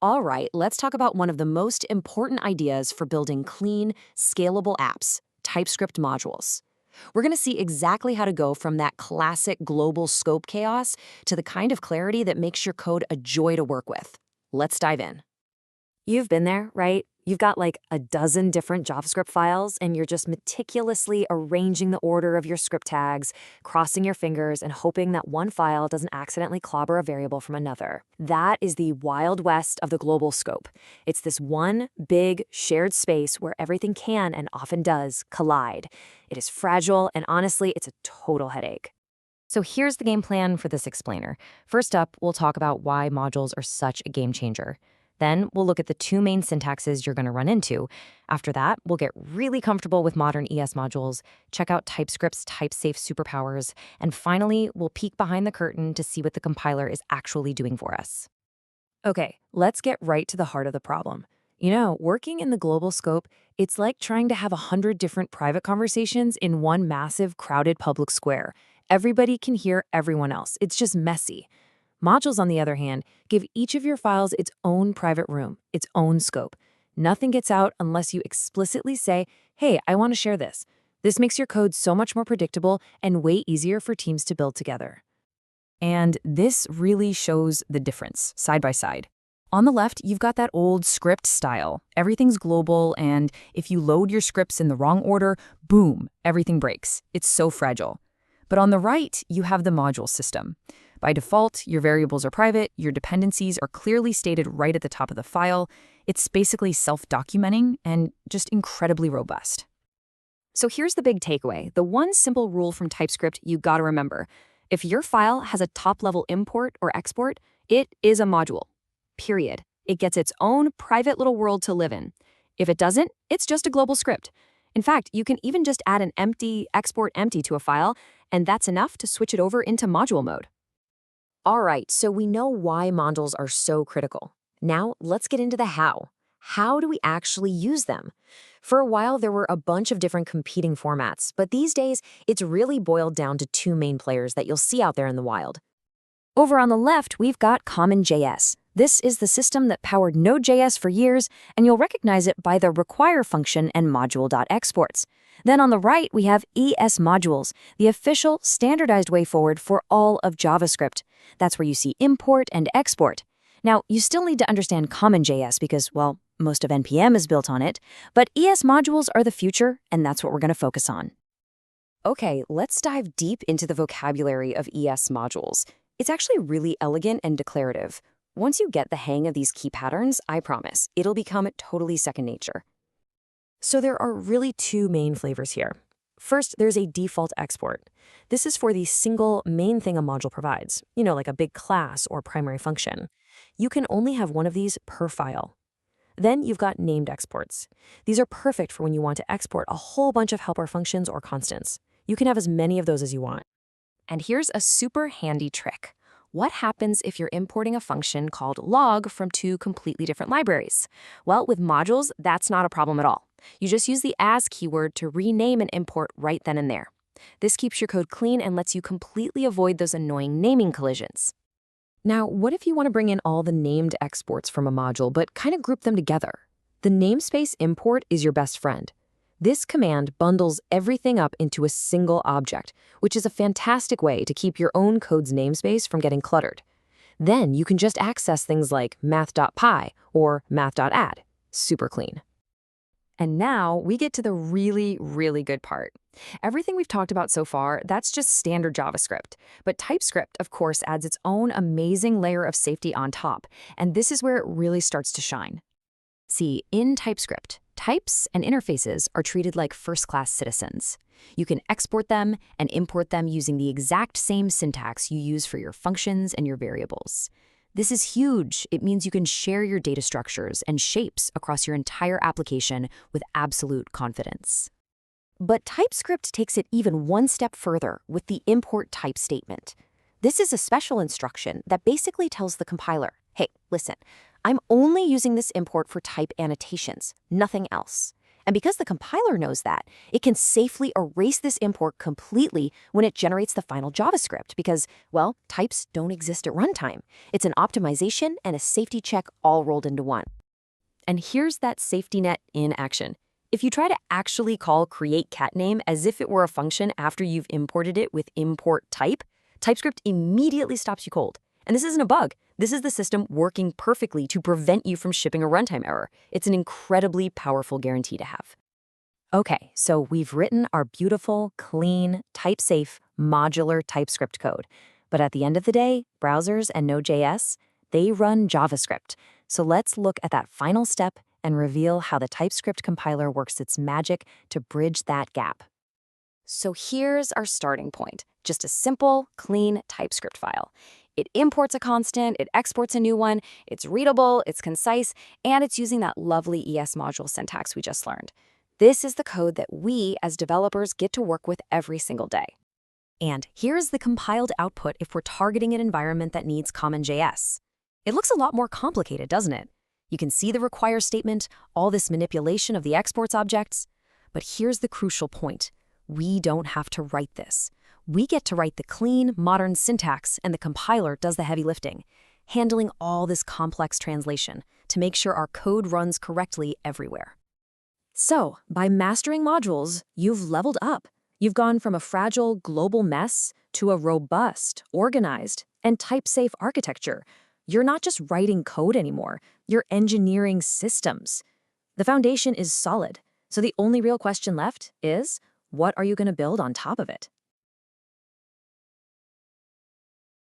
All right, let's talk about one of the most important ideas for building clean, scalable apps, TypeScript modules. We're going to see exactly how to go from that classic global scope chaos to the kind of clarity that makes your code a joy to work with. Let's dive in. You've been there, right? You've got like a dozen different JavaScript files, and you're just meticulously arranging the order of your script tags, crossing your fingers, and hoping that one file doesn't accidentally clobber a variable from another. That is the wild west of the global scope. It's this one big shared space where everything can, and often does, collide. It is fragile, and honestly, it's a total headache. So here's the game plan for this explainer. First up, we'll talk about why modules are such a game changer. Then we'll look at the two main syntaxes you're going to run into. After that, we'll get really comfortable with modern ES modules, check out TypeScript's type-safe superpowers, and finally, we'll peek behind the curtain to see what the compiler is actually doing for us. Okay, let's get right to the heart of the problem. You know, working in the global scope, it's like trying to have 100 different private conversations in one massive, crowded public square. Everybody can hear everyone else. It's just messy. Modules, on the other hand, give each of your files its own private room, its own scope. Nothing gets out unless you explicitly say, hey, I want to share this. This makes your code so much more predictable and way easier for teams to build together. And this really shows the difference, side by side. On the left, you've got that old script style. Everything's global, and if you load your scripts in the wrong order, boom, everything breaks. It's so fragile. But on the right, you have the module system. By default, your variables are private, your dependencies are clearly stated right at the top of the file. It's basically self-documenting and just incredibly robust. So here's the big takeaway, the one simple rule from TypeScript you gotta remember. If your file has a top-level import or export, it is a module. Period. It gets its own private little world to live in. If it doesn't, it's just a global script. In fact, you can even just add an export empty to a file, and that's enough to switch it over into module mode. All right, so we know why modules are so critical. Now, let's get into the how. How do we actually use them? For a while, there were a bunch of different competing formats, but these days, it's really boiled down to two main players that you'll see out there in the wild. Over on the left, we've got CommonJS. This is the system that powered Node.js for years, and you'll recognize it by the require function and module.exports. Then on the right, we have ES modules, the official standardized way forward for all of JavaScript. That's where you see import and export. Now, you still need to understand CommonJS because, well, most of NPM is built on it, but ES modules are the future, and that's what we're going to focus on. Okay, let's dive deep into the vocabulary of ES modules. It's actually really elegant and declarative. Once you get the hang of these key patterns, I promise, it'll become totally second nature. So there are really two main flavors here. First, there's a default export. This is for the single main thing a module provides, like a big class or primary function. You can only have one of these per file. Then you've got named exports. These are perfect for when you want to export a whole bunch of helper functions or constants. You can have as many of those as you want. And here's a super handy trick. What happens if you're importing a function called log from two completely different libraries? Well, with modules, that's not a problem at all. You just use the as keyword to rename an import right then and there. This keeps your code clean and lets you completely avoid those annoying naming collisions. Now, what if you want to bring in all the named exports from a module, but kind of group them together? The namespace import is your best friend. This command bundles everything up into a single object, which is a fantastic way to keep your own code's namespace from getting cluttered. Then you can just access things like math.py or math.add. Super clean. And now we get to the really, really good part. Everything we've talked about so far, that's just standard JavaScript. But TypeScript, of course, adds its own amazing layer of safety on top. And this is where it really starts to shine. See, in TypeScript, types and interfaces are treated like first-class citizens. You can export them and import them using the exact same syntax you use for your functions and your variables. This is huge. It means you can share your data structures and shapes across your entire application with absolute confidence. But TypeScript takes it even one step further with the import type statement. This is a special instruction that basically tells the compiler, hey, listen, I'm only using this import for type annotations, nothing else. And because the compiler knows that, it can safely erase this import completely when it generates the final JavaScript because, well, types don't exist at runtime. It's an optimization and a safety check all rolled into one. And here's that safety net in action. If you try to actually call createCatName as if it were a function after you've imported it with import type, TypeScript immediately stops you cold. And this isn't a bug. This is the system working perfectly to prevent you from shipping a runtime error. It's an incredibly powerful guarantee to have. Okay, so we've written our beautiful, clean, type-safe, modular TypeScript code. But at the end of the day, browsers and Node.js, they run JavaScript. So let's look at that final step and reveal how the TypeScript compiler works its magic to bridge that gap. So here's our starting point, just a simple, clean TypeScript file. It imports a constant, it exports a new one, it's readable, it's concise, and it's using that lovely ES module syntax we just learned. This is the code that we, as developers, get to work with every single day. And here's the compiled output if we're targeting an environment that needs CommonJS. It looks a lot more complicated, doesn't it? You can see the require statement, all this manipulation of the exports objects. But here's the crucial point. We don't have to write this. We get to write the clean, modern syntax, and the compiler does the heavy lifting, handling all this complex translation to make sure our code runs correctly everywhere. So, by mastering modules, you've leveled up. You've gone from a fragile global mess to a robust, organized, and type-safe architecture. You're not just writing code anymore, you're engineering systems. The foundation is solid, so the only real question left is, what are you going to build on top of it?